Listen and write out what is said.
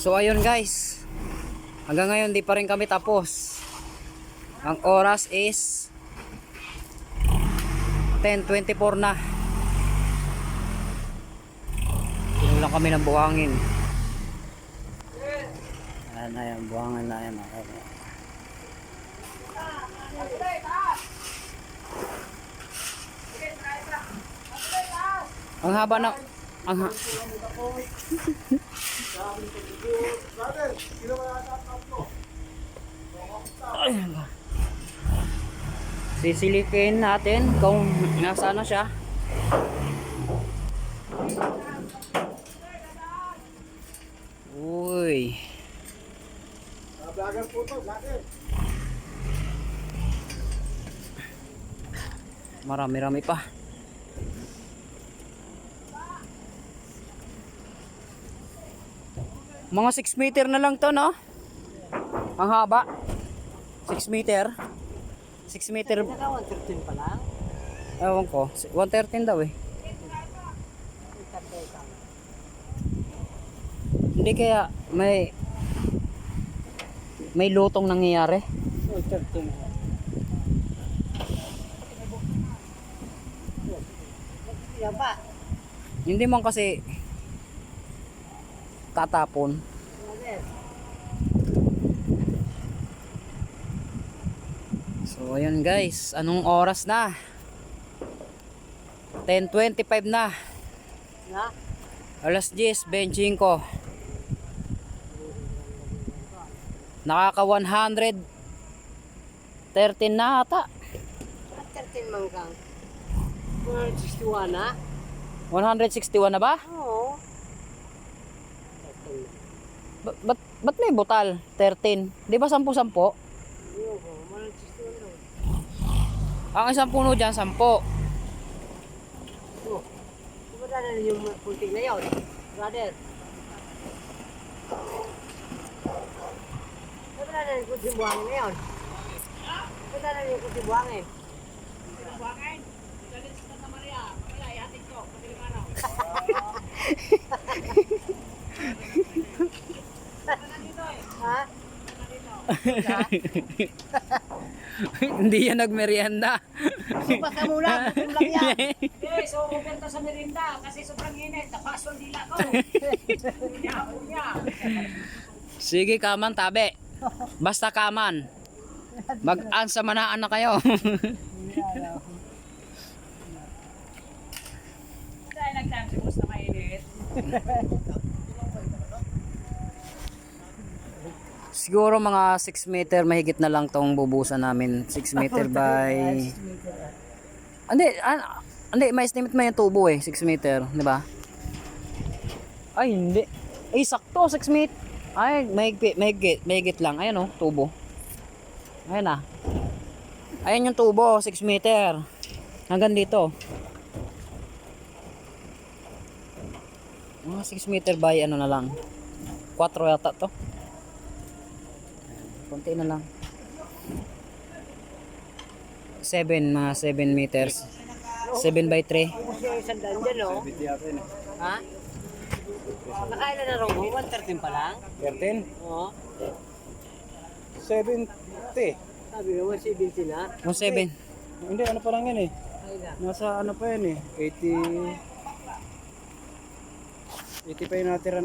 So ayun guys, hanggang ngayon di pa rin kami tapos. Ang oras is 10:24 na. Sinulang kami ng buhangin. Ayan, buhangin na yan. Ang haba ng sisilipin natin kung nasaan na siya. Uy. Marami-rami pa. Mga 6 meter na lang to, no? Ang haba. 6 meter. 6 meter. 113 pa lang. Ewan ko. 113 daw eh. Hindi kaya may lutong nangyayari. 113. Ba? Hindi man kasi tatapon. So ayun guys, anong oras na? 10:25 na. Na? Alas 10:25. Nakaka 113 na ata. 113 man kang. 161 na? 161 na ba? Oo. Ba't may butal? 13. Di ba 10-10? Ayoko, 161 lang. Ang isang puno dyan, 10. Oh. Diba na yung punting na yun? Brother. Diba na yung kunting buhangin na yun? Diba na yung kunting buhangin? Buhangin? Galit sa Santa Maria. Wala, ihatid ko. Patiling araw. Ha? Hindi yan nagmerienda. Baka muna, kutim lang yan. Okay, so pupunta sa merinda kasi sobrang init. Tapasol nila ko. Sige, kaman, tabi. Basta kaman. Mag-ansa manaan na kayo. Dahil nagtime si Boss na mainit. Siguro mga 6 meter mahigit na lang tong bubusan namin. 6 meter by... Hindi, may estimate mo yung tubo eh. 6 meter, di ba? Ay, hindi. Ay, sakto, 6 meter. Ay, mahigit lang. Ayan oh, tubo. Ayan ah. Ayan yung tubo, 6 meter. Hanggang dito. Mga 6 meter by ano na lang. 4 yata to. Konti na lang. 7, mga 7 meters. 7 by 3. Ubus yung isang daan dyan, no? Ha? Nakailan na raw mo? 113 pa lang? 13? Oo. 70. Sabi mo, 170 na? 7. Hindi, ano pa lang yan eh. Ay na. Nasa ano pa yan eh. 80 pa yung natira